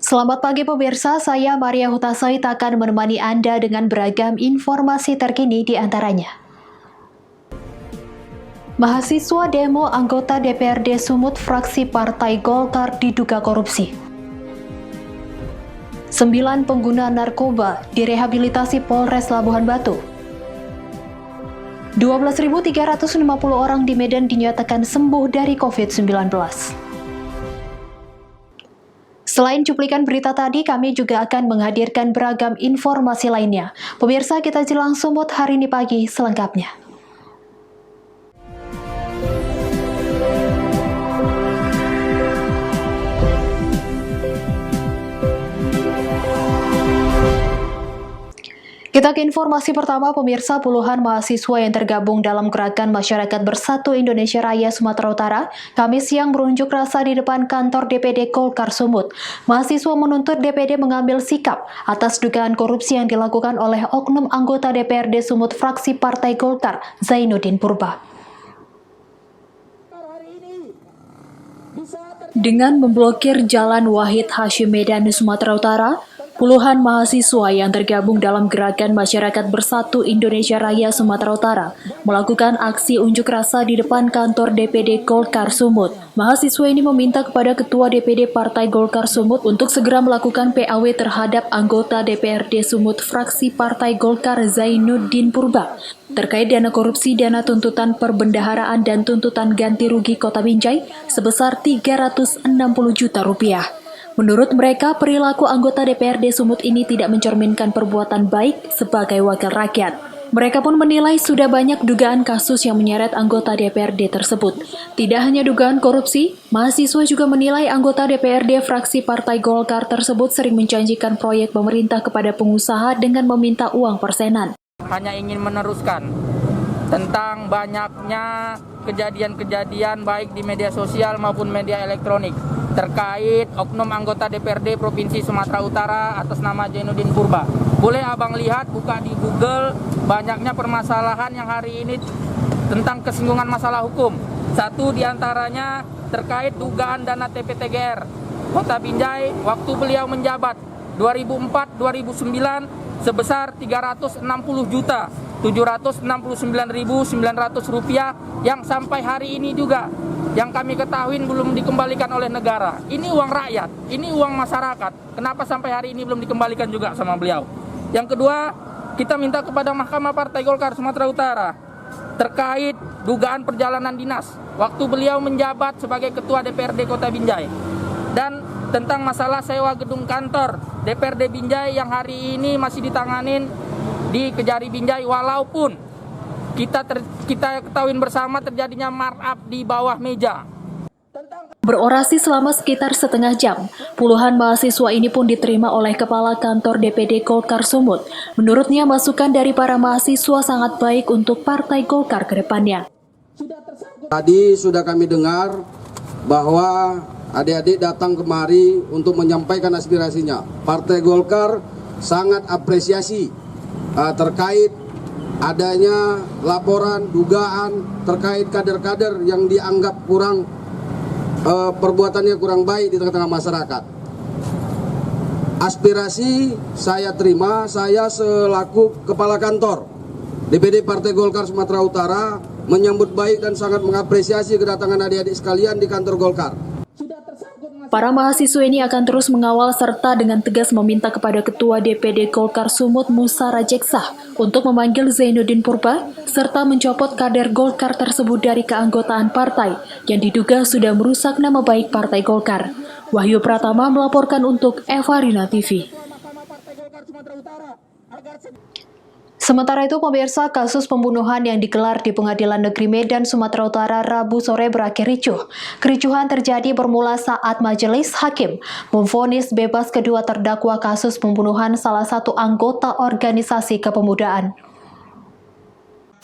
Selamat pagi pemirsa, saya Maria Hutasait akan menemani Anda dengan beragam informasi terkini di antaranya. Mahasiswa demo anggota DPRD Sumut fraksi Partai Golkar diduga korupsi. 9 pengguna narkoba direhabilitasi Polres Labuhan Batu. 12.350 orang di Medan dinyatakan sembuh dari COVID-19. Selain cuplikan berita tadi, kami juga akan menghadirkan beragam informasi lainnya. Pemirsa, kita jelang Sumut hari ini pagi selengkapnya. Kita ke informasi pertama, pemirsa. Puluhan mahasiswa yang tergabung dalam gerakan Masyarakat Bersatu Indonesia Raya Sumatera Utara Kamis siang berunjuk rasa di depan kantor DPD Golkar Sumut. Mahasiswa menuntut DPD mengambil sikap atas dugaan korupsi yang dilakukan oleh oknum anggota DPRD Sumut fraksi Partai Golkar, Zainuddin Purba. Dengan memblokir Jalan Wahid Hasyim Medan, Sumatera Utara, puluhan mahasiswa yang tergabung dalam gerakan Masyarakat Bersatu Indonesia Raya Sumatera Utara melakukan aksi unjuk rasa di depan kantor DPD Golkar Sumut. Mahasiswa ini meminta kepada Ketua DPD Partai Golkar Sumut untuk segera melakukan PAW terhadap anggota DPRD Sumut fraksi Partai Golkar Zainuddin Purba terkait dana korupsi, dana tuntutan perbendaharaan dan tuntutan ganti rugi Kota Binjai sebesar 360 juta rupiah. Menurut mereka, perilaku anggota DPRD Sumut ini tidak mencerminkan perbuatan baik sebagai wakil rakyat. Mereka pun menilai sudah banyak dugaan kasus yang menyeret anggota DPRD tersebut. Tidak hanya dugaan korupsi, mahasiswa juga menilai anggota DPRD fraksi Partai Golkar tersebut sering menjanjikan proyek pemerintah kepada pengusaha dengan meminta uang persenan. Hanya ingin meneruskan tentang banyaknya kejadian-kejadian baik di media sosial maupun media elektronik terkait oknum anggota DPRD Provinsi Sumatera Utara atas nama Zainuddin Purba. Boleh abang lihat, buka di Google, banyaknya permasalahan yang hari ini tentang kesinggungan masalah hukum. Satu diantaranya terkait dugaan dana TPTGR Kota Binjai waktu beliau menjabat 2004-2009 sebesar 360 juta 769.900 rupiah yang sampai hari ini juga yang kami ketahui belum dikembalikan oleh negara. Ini uang rakyat, ini uang masyarakat. Kenapa sampai hari ini belum dikembalikan juga sama beliau? Yang kedua, kita minta kepada Mahkamah Partai Golkar Sumatera Utara terkait dugaan perjalanan dinas waktu beliau menjabat sebagai Ketua DPRD Kota Binjai. Dan tentang masalah sewa gedung kantor DPRD Binjai yang hari ini masih ditanganin di Kejari Binjai, walaupun kita ketahui bersama terjadinya markup di bawah meja. Berorasi selama sekitar setengah jam, puluhan mahasiswa ini pun diterima oleh Kepala Kantor DPD Golkar Sumut. Menurutnya, masukan dari para mahasiswa sangat baik untuk Partai Golkar ke depannya. Tadi sudah kami dengar bahwa adik-adik datang kemari untuk menyampaikan aspirasinya. Partai Golkar sangat apresiasi terkait adanya laporan, dugaan terkait kader-kader yang dianggap kurang perbuatannya kurang baik di tengah-tengah masyarakat. Aspirasi saya terima, saya selaku Kepala Kantor DPD Partai Golkar Sumatera Utara menyambut baik dan sangat mengapresiasi kedatangan adik-adik sekalian di kantor Golkar. Para mahasiswa ini akan terus mengawal serta dengan tegas meminta kepada Ketua DPD Golkar Sumut Musa Rajeksah untuk memanggil Zainuddin Purba serta mencopot kader Golkar tersebut dari keanggotaan partai yang diduga sudah merusak nama baik Partai Golkar. Wahyu Pratama melaporkan untuk Evarina TV. Sementara itu, pemirsa, kasus pembunuhan yang digelar di Pengadilan Negeri Medan, Sumatera Utara, Rabu sore berakhir ricuh. Kericuhan terjadi bermula saat majelis hakim memvonis bebas kedua terdakwa kasus pembunuhan salah satu anggota organisasi kepemudaan.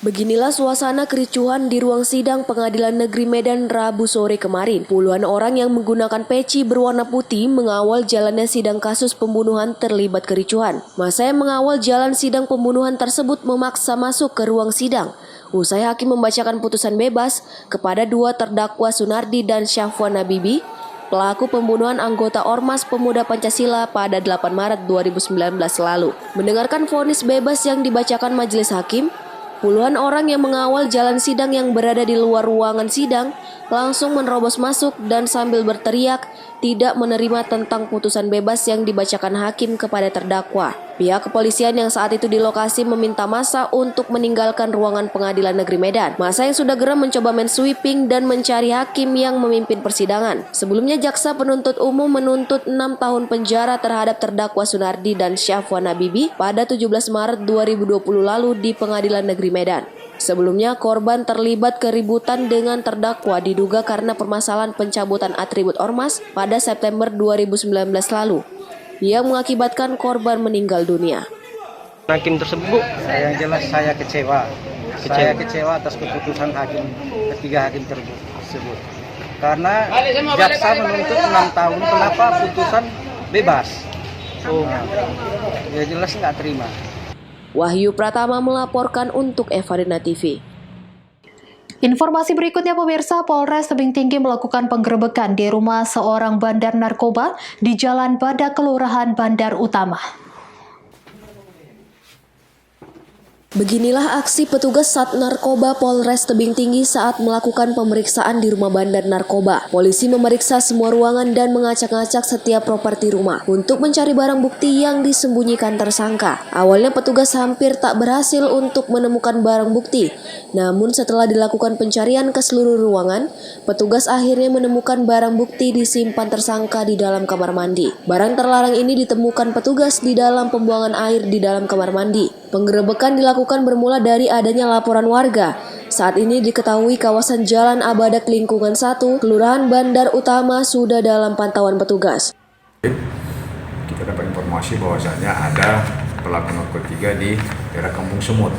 Beginilah suasana kericuhan di ruang sidang Pengadilan Negeri Medan Rabu sore kemarin. Puluhan orang yang menggunakan peci berwarna putih mengawal jalannya sidang kasus pembunuhan terlibat kericuhan. Masa yang mengawal jalan sidang pembunuhan tersebut memaksa masuk ke ruang sidang. Usai hakim membacakan putusan bebas kepada dua terdakwa Sunardi dan Syafwan Nabibi, pelaku pembunuhan anggota Ormas Pemuda Pancasila pada 8 Maret 2019 lalu. Mendengarkan vonis bebas yang dibacakan majelis hakim, puluhan orang yang mengawal jalan sidang yang berada di luar ruangan sidang langsung menerobos masuk dan sambil berteriak tidak menerima tentang putusan bebas yang dibacakan hakim kepada terdakwa. Pihak kepolisian yang saat itu di lokasi meminta massa untuk meninggalkan ruangan Pengadilan Negeri Medan. Massa yang sudah geram mencoba main sweeping dan mencari hakim yang memimpin persidangan. Sebelumnya jaksa penuntut umum menuntut 6 tahun penjara terhadap terdakwa Sunardi dan Syafwan Habibi pada 17 Maret 2020 lalu di Pengadilan Negeri Medan. Sebelumnya, korban terlibat keributan dengan terdakwa diduga karena permasalahan pencabutan atribut ormas pada September 2019 lalu, yang mengakibatkan korban meninggal dunia. Hakim tersebut, yang jelas saya kecewa. Saya kecewa atas keputusan ketiga hakim tersebut. Karena jaksa menuntut 6 tahun, kenapa putusan bebas? Ya jelas nggak terima. Wahyu Pratama melaporkan untuk Evarina TV. Informasi berikutnya pemirsa, Polres Tebing Tinggi melakukan penggerebekan di rumah seorang bandar narkoba di Jalan Bada, Kelurahan Bandar Utama. Beginilah aksi petugas Sat Narkoba Polres Tebing Tinggi saat melakukan pemeriksaan di rumah bandar narkoba. Polisi memeriksa semua ruangan dan mengacak-ngacak setiap properti rumah untuk mencari barang bukti yang disembunyikan tersangka. Awalnya petugas hampir tak berhasil untuk menemukan barang bukti. Namun setelah dilakukan pencarian ke seluruh ruangan, petugas akhirnya menemukan barang bukti disimpan tersangka di dalam kamar mandi. Barang terlarang ini ditemukan petugas di dalam pembuangan air di dalam kamar mandi. Penggerebekan dilakukan bermula dari adanya laporan warga. Saat ini diketahui kawasan Jalan Abadak Lingkungan 1, Kelurahan Bandar Utama sudah dalam pantauan petugas. Kita dapat informasi bahwasannya ada pelaku narkotika di daerah Kampung Semut.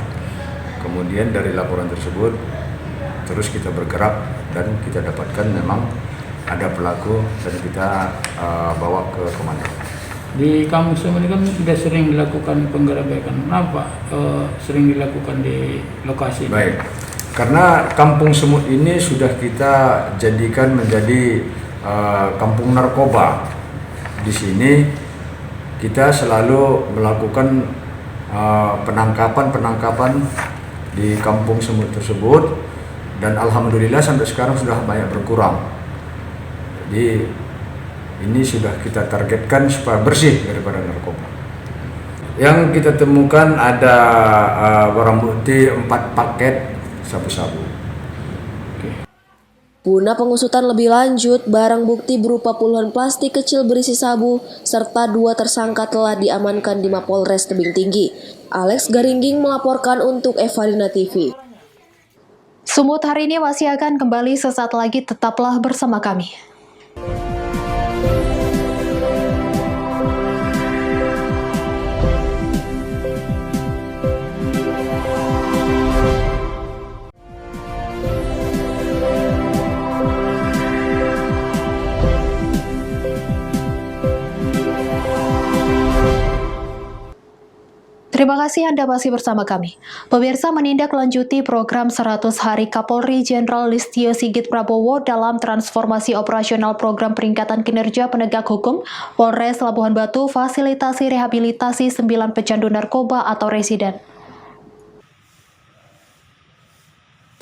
Kemudian dari laporan tersebut terus kita bergerak dan kita dapatkan memang ada pelaku dan kita bawa ke komando. Di Kampung Semut ini kan sudah sering dilakukan penggerebekan. Kenapa sering dilakukan di lokasi ini? Baik, karena Kampung Semut ini sudah kita jadikan menjadi kampung narkoba. Di sini kita selalu melakukan penangkapan di Kampung Semut tersebut dan alhamdulillah sampai sekarang sudah banyak berkurang. Jadi ini sudah kita targetkan supaya bersih daripada narkoba. Yang kita temukan ada barang bukti 4 paket sabu-sabu. Guna pengusutan lebih lanjut, barang bukti berupa puluhan plastik kecil berisi sabu, serta 2 tersangka telah diamankan di Mapolres Tebing Tinggi. Alex Garingging melaporkan untuk Evarina TV. Sumut hari ini masih akan kembali sesaat lagi, tetaplah bersama kami. Terima kasih Anda masih bersama kami. Pemirsa, menindaklanjuti program 100 Hari Kapolri Jenderal Listio Sigit Prabowo dalam transformasi operasional program peningkatan kinerja penegak hukum, Polres Labuhan Batu fasilitasi rehabilitasi 9 pecandu narkoba atau residen.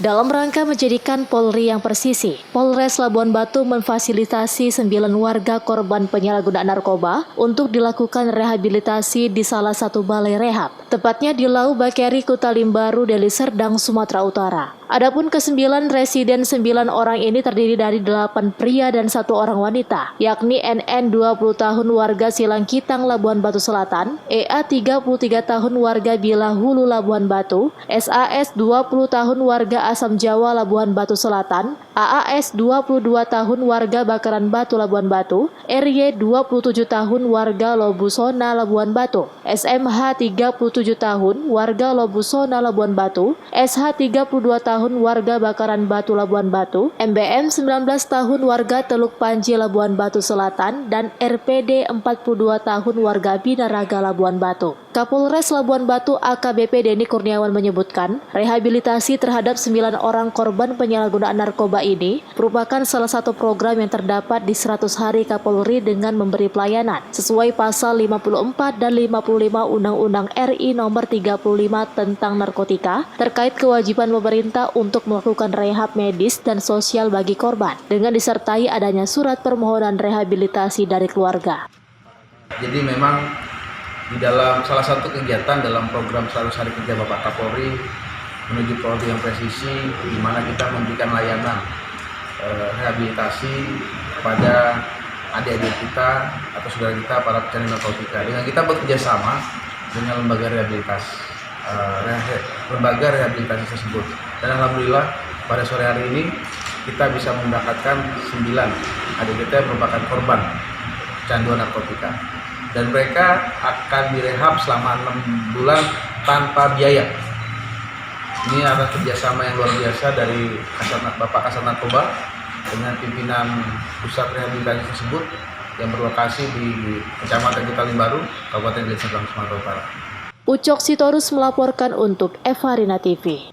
Dalam rangka menjadikan Polri yang presisi, Polres Labuhan Batu memfasilitasi 9 warga korban penyalahgunaan narkoba untuk dilakukan rehabilitasi di salah satu balai rehab, tepatnya di Lau Bakeri, Kutalimbaru, Deli Serdang, Sumatera Utara. Adapun ke-9 residen 9 orang ini terdiri dari 8 pria dan 1 orang wanita, yakni NN 20 tahun warga Silangkitang, Labuhan Batu Selatan, EA 33 tahun warga Bila Hulu, Labuhan Batu, SAS 20 tahun warga Asam Jawa, Labuhan Batu Selatan, AAS 22 tahun warga Bakaran Batu, Labuhan Batu, RY 27 tahun warga Lobusona, Labuhan Batu, SMH 37 tahun warga Lobusona, Labuhan Batu, SH 32 tahun tahun warga Bakaran Batu Labuan Batu, MBM 19 tahun warga Teluk Panji Labuan Batu Selatan, dan RPD 42 tahun warga Binaraga Labuan Batu. Kapolres Labuan Batu AKBP Denny Kurniawan menyebutkan, rehabilitasi terhadap 9 orang korban penyalahgunaan narkoba ini merupakan salah satu program yang terdapat di 100 hari Kapolri dengan memberi pelayanan sesuai pasal 54 dan 55 Undang-Undang RI nomor 35 tentang narkotika terkait kewajiban pemerintah untuk melakukan rehab medis dan sosial bagi korban dengan disertai adanya surat permohonan rehabilitasi dari keluarga. Jadi memang di dalam salah satu kegiatan dalam program 100 hari kerja Bapak Kapolri menuju Polri yang presisi, di mana kita memberikan layanan rehabilitasi kepada adik-adik kita atau saudara kita para pecandu narkotika. Dengan kita bekerja sama dengan lembaga rehabilitasi tersebut. Dan alhamdulillah pada sore hari ini kita bisa mendapatkan 9 adik kita yang merupakan korban kecanduan narkotika. Dan mereka akan direhab selama 6 bulan tanpa biaya. Ini adalah kerjasama yang luar biasa dari Bapak Kasat Narkoba dengan pimpinan pusat rehabilitasi tersebut yang berlokasi di Kecamatan Kutaling Baru, Kabupaten Deli Serdang, Sumatera Utara. Ucok Sitorus melaporkan untuk Evarina TV.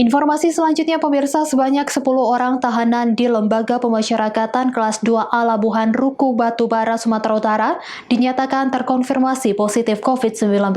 Informasi selanjutnya pemirsa, sebanyak 10 orang tahanan di Lembaga Pemasyarakatan kelas 2A Labuhan Ruku Batubara, Sumatera Utara dinyatakan terkonfirmasi positif COVID-19.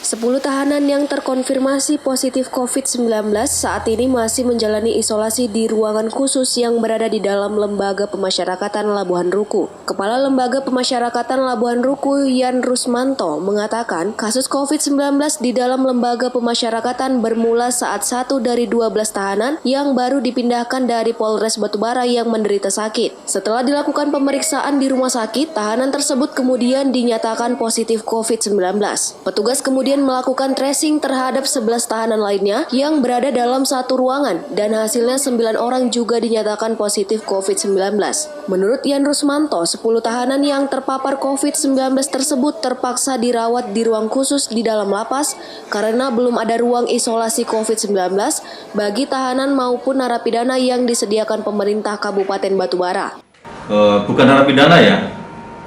10 tahanan yang terkonfirmasi positif COVID-19 saat ini masih menjalani isolasi di ruangan khusus yang berada di dalam Lembaga Pemasyarakatan Labuhan Ruku. Kepala Lembaga Pemasyarakatan Labuhan Ruku, Yan Rusmanto, mengatakan kasus COVID-19 di dalam Lembaga Pemasyarakatan bermula saat 1 dari 12 tahanan yang baru dipindahkan dari Polres Batubara yang menderita sakit. Setelah dilakukan pemeriksaan di rumah sakit, tahanan tersebut kemudian dinyatakan positif COVID-19. Petugas kemudian melakukan tracing terhadap 11 tahanan lainnya yang berada dalam satu ruangan dan hasilnya 9 orang juga dinyatakan positif COVID-19. Menurut Yan Rusmanto, 10 tahanan yang terpapar COVID-19 tersebut terpaksa dirawat di ruang khusus di dalam lapas karena belum ada ruang isolasi COVID-19 bagi tahanan maupun narapidana yang disediakan pemerintah Kabupaten Batubara. Bukan narapidana ya,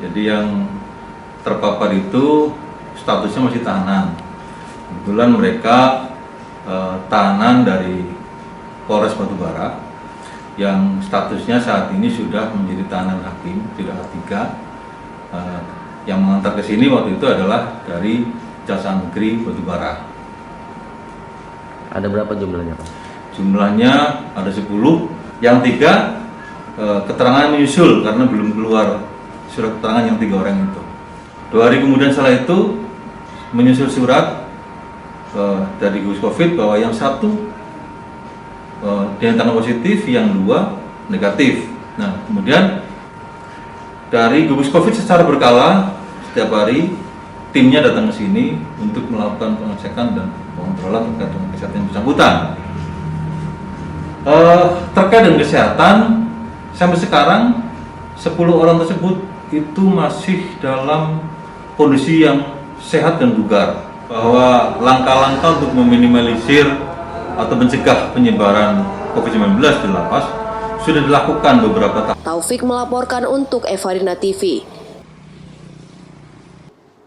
jadi yang terpapar itu statusnya masih tahanan. Kebetulan mereka tahanan dari Polres Batubara yang statusnya saat ini sudah menjadi tahanan hakim, tidak A3. Yang mengantar ke sini waktu itu adalah dari Kejaksaan Negeri Batubara. Ada berapa jumlahnya, Pak? Jumlahnya ada 10, yang 3 keterangan menyusul karena belum keluar surat keterangan yang 3 orang itu. 2 hari kemudian setelah itu menyusul surat dari gugus COVID bahwa yang 1 dinyatakan positif, yang 2 negatif. Nah, kemudian dari gugus COVID secara berkala setiap hari timnya datang ke sini untuk melakukan pengecekan dan pengontrolan terkait dengan kesehatan yang bersangkutan. Terkait dengan kesehatan, sampai sekarang 10 orang tersebut itu masih dalam kondisi yang sehat dan bugar, bahwa langkah-langkah untuk meminimalisir atau mencegah penyebaran COVID-19 di lapas sudah dilakukan beberapa tahun. Taufik melaporkan untuk Evarina TV.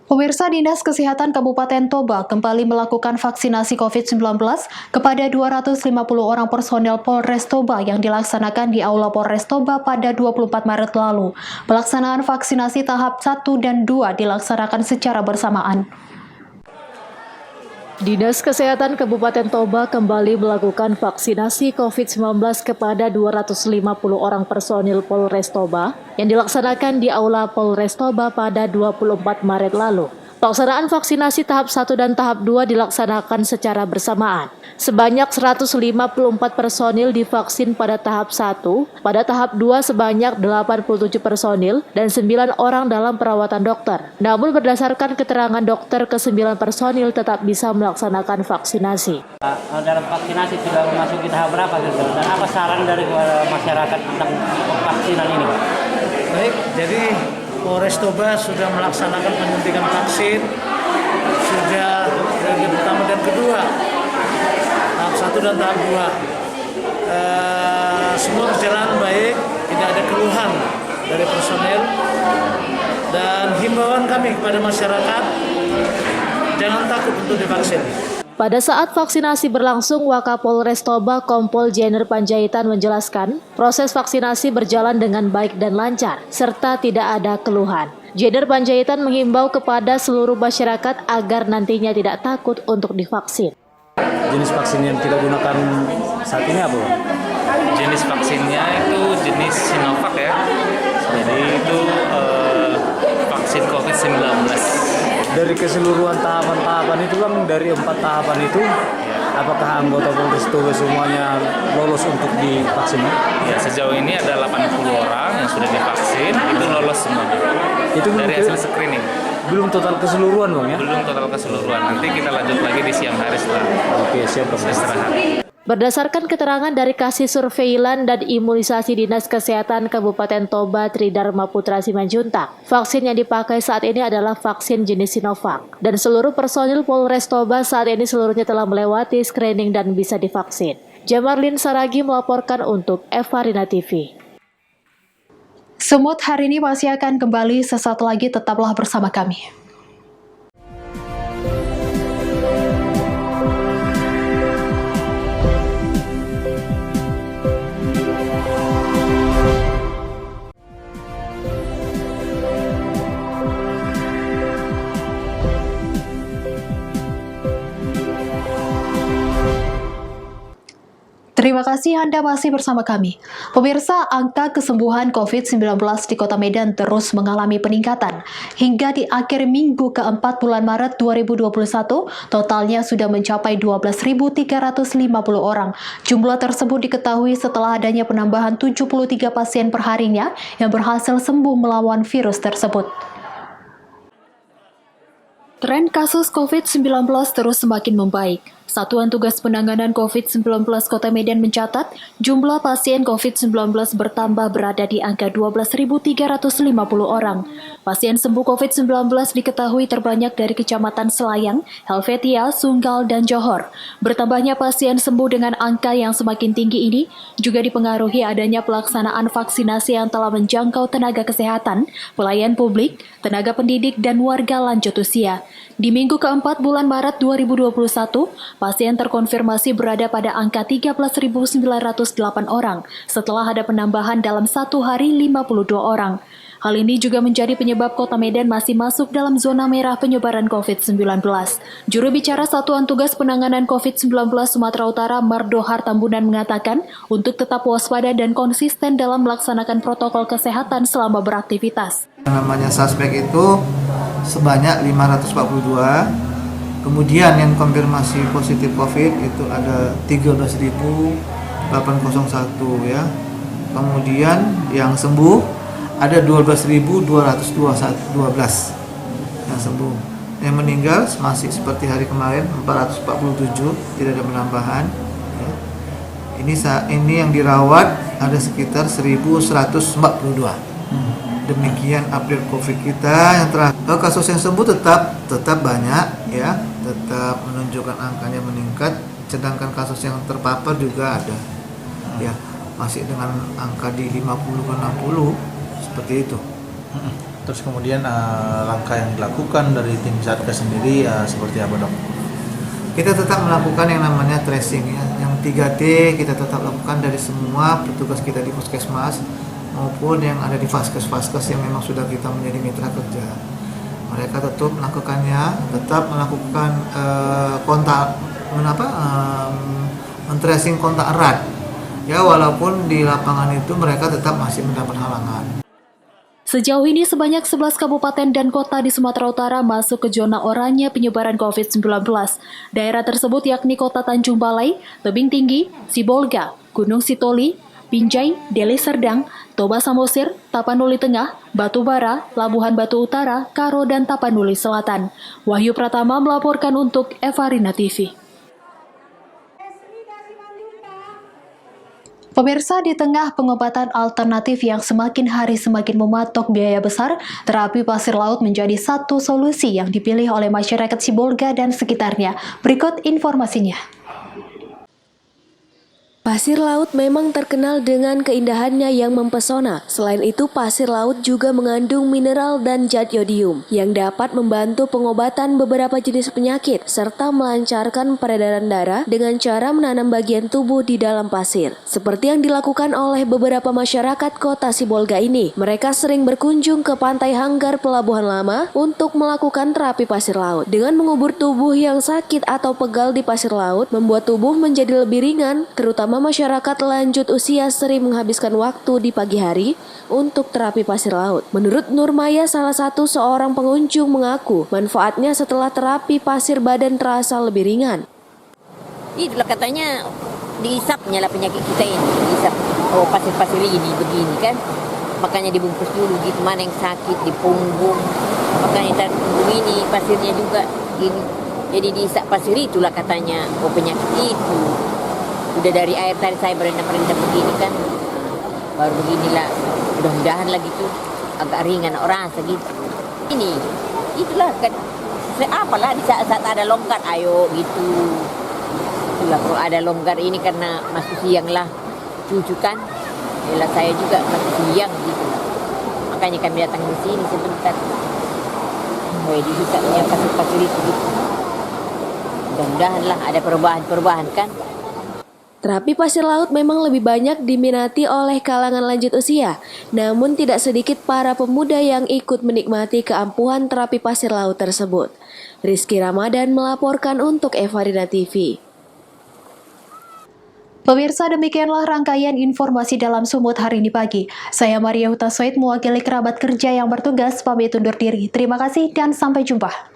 Pemirsa, Dinas Kesehatan Kabupaten Toba kembali melakukan vaksinasi COVID-19 kepada 250 orang personel Polres Toba yang dilaksanakan di Aula Polres Toba pada 24 Maret lalu. Pelaksanaan vaksinasi tahap 1 dan 2 dilaksanakan secara bersamaan. Dinas Kesehatan Kabupaten Toba kembali melakukan vaksinasi COVID-19 kepada 250 orang personil Polres Toba yang dilaksanakan di Aula Polres Toba pada 24 Maret lalu. Pelaksanaan vaksinasi tahap 1 dan tahap 2 dilaksanakan secara bersamaan. Sebanyak 154 personil divaksin pada tahap 1, pada tahap 2 sebanyak 87 personil dan 9 orang dalam perawatan dokter. Namun berdasarkan keterangan dokter, ke-9 personil tetap bisa melaksanakan vaksinasi. Dalam vaksinasi sudah memasuki tahap berapa gitu? Dan apa saran dari masyarakat tentang vaksinan ini, Pak? Baik, jadi Polres Toba sudah melaksanakan penyuntikan vaksin, sudah periode pertama dan kedua. 1 dan tahap 2. Semua berjalan baik, tidak ada keluhan dari personel. Dan himbauan kami kepada masyarakat, jangan takut untuk divaksin. Pada saat vaksinasi berlangsung, Wakapolres Toba Kompol Jenner Panjaitan menjelaskan, proses vaksinasi berjalan dengan baik dan lancar, serta tidak ada keluhan. Jenner Panjaitan menghimbau kepada seluruh masyarakat agar nantinya tidak takut untuk divaksin. Jenis vaksin yang kita gunakan saat ini apa? Jenis vaksinnya itu jenis Sinovac ya. Jadi itu vaksin COVID-19. Dari keseluruhan tahapan-tahapan itu Bang, dari 4 tahapan itu, apakah anggota Polres Toba semuanya lolos untuk divaksin? Ya, sejauh ini ada 80 orang yang sudah divaksin, itu lolos semuanya. Itu dari hasil screening. Belum total keseluruhan Bang ya? Belum total keseluruhan, nanti kita lanjut lagi di siang hari setelah. Oke, siap Bang. Istirahat. Berdasarkan keterangan dari Kasih Surveilan dan Imunisasi Dinas Kesehatan Kabupaten Toba Tridharma Putra Simanjuntak, vaksin yang dipakai saat ini adalah vaksin jenis Sinovac. Dan seluruh personil Polres Toba saat ini seluruhnya telah melewati screening dan bisa divaksin. Jamarlin Saragi melaporkan untuk Evarina TV. Semut hari ini masih akan kembali sesaat lagi, tetaplah bersama kami. Terima kasih Anda masih bersama kami. Pemirsa, angka kesembuhan COVID-19 di Kota Medan terus mengalami peningkatan. Hingga di akhir minggu keempat bulan Maret 2021, totalnya sudah mencapai 12.350 orang. Jumlah tersebut diketahui setelah adanya penambahan 73 pasien perharinya yang berhasil sembuh melawan virus tersebut. Tren kasus COVID-19 terus semakin membaik. Satuan Tugas Penanganan COVID-19 Kota Medan mencatat jumlah pasien COVID-19 bertambah berada di angka 12.350 orang. Pasien sembuh COVID-19 diketahui terbanyak dari Kecamatan Selayang, Helvetia, Sunggal, dan Johor. Bertambahnya pasien sembuh dengan angka yang semakin tinggi ini juga dipengaruhi adanya pelaksanaan vaksinasi yang telah menjangkau tenaga kesehatan, pelayan publik, tenaga pendidik, dan warga lanjut usia. Di minggu keempat bulan Maret 2021, pasien terkonfirmasi berada pada angka 13.908 orang setelah ada penambahan dalam satu hari 52 orang. Hal ini juga menjadi penyebab Kota Medan masih masuk dalam zona merah penyebaran COVID-19. Juru bicara Satuan Tugas Penanganan COVID-19 Sumatera Utara Mardohar Tambunan mengatakan untuk tetap waspada dan konsisten dalam melaksanakan protokol kesehatan selama beraktivitas. Namanya suspek itu sebanyak 542. Kemudian yang konfirmasi positif COVID itu ada 13.801 ya. Kemudian yang sembuh ada 12.212 yang sembuh. Yang meninggal masih seperti hari kemarin 447, tidak ada penambahan. Ya. Ini yang dirawat ada sekitar 1.142. Demikian update COVID kita yang terakhir. Kasus yang sembuh tetap banyak ya, tetap menunjukkan angkanya meningkat, sedangkan kasus yang terpapar juga ada ya, masih dengan angka di 50 ke 60 seperti itu. Terus kemudian langkah yang dilakukan dari tim Satgas sendiri seperti apa dok? Kita tetap melakukan yang namanya tracing ya, yang 3T kita tetap lakukan dari semua petugas kita di puskesmas maupun yang ada di vaskes-vaskes yang memang sudah kita menjadi mitra kerja. Mereka tetap melakukannya, tetap melakukan men-tracing kontak erat. Ya walaupun di lapangan itu mereka tetap masih mendapat halangan. Sejauh ini sebanyak 11 kabupaten dan kota di Sumatera Utara masuk ke zona oranye penyebaran COVID-19. Daerah tersebut yakni Kota Tanjung Balai, Tebing Tinggi, Sibolga, Gunung Sitoli, Binjai, Deli Serdang, Toba Samosir, Tapanuli Tengah, Batubara, Labuhan Batu Utara, Karo, dan Tapanuli Selatan. Wahyu Pratama melaporkan untuk Evarina TV. Pemirsa, di tengah pengobatan alternatif yang semakin hari semakin mematok biaya besar, terapi pasir laut menjadi satu solusi yang dipilih oleh masyarakat Sibolga dan sekitarnya. Berikut informasinya. Pasir laut memang terkenal dengan keindahannya yang mempesona. Selain itu, pasir laut juga mengandung mineral dan zat yodium yang dapat membantu pengobatan beberapa jenis penyakit serta melancarkan peredaran darah dengan cara menanam bagian tubuh di dalam pasir. Seperti yang dilakukan oleh beberapa masyarakat kota Sibolga ini, mereka sering berkunjung ke Pantai Hanggar Pelabuhan Lama untuk melakukan terapi pasir laut. Dengan mengubur tubuh yang sakit atau pegal di pasir laut, membuat tubuh menjadi lebih ringan, terutama masyarakat lanjut usia sering menghabiskan waktu di pagi hari untuk terapi pasir laut. Menurut Nurmaya, salah satu seorang pengunjung mengaku manfaatnya setelah terapi pasir badan terasa lebih ringan. Itulah katanya diisapnya lah penyakit kita ini, diisap pasir-pasir ini begini kan. Makanya dibungkus dulu gitu, mana yang sakit di punggung. Makanya punggung ini pasirnya juga gini. Jadi diisap pasir itulah katanya penyakit itu. Udah dari air tadi saya berendam-rendam begini kan, baru beginilah, mudah-mudahan lagi tuh agak ringan orang segitu. Ini, itulah kan, apalah di saat ada longgar, ayo gitu. Itulah kalau ada longgar ini karena masih siang lah, cucu kan, yalah saya juga masih siang gitu. Makanya kami datang ke sini sebentar. Dihisapnya pasir-pasir itu gitu. Mudah-mudahan lah ada perubahan-perubahan kan. Terapi pasir laut memang lebih banyak diminati oleh kalangan lanjut usia, namun tidak sedikit para pemuda yang ikut menikmati keampuhan terapi pasir laut tersebut. Rizky Ramadan melaporkan untuk Evarina TV. Pemirsa, demikianlah rangkaian informasi dalam Sumut hari ini pagi. Saya Maria Hutasoid mewakili kerabat kerja yang bertugas pamit undur diri. Terima kasih dan sampai jumpa.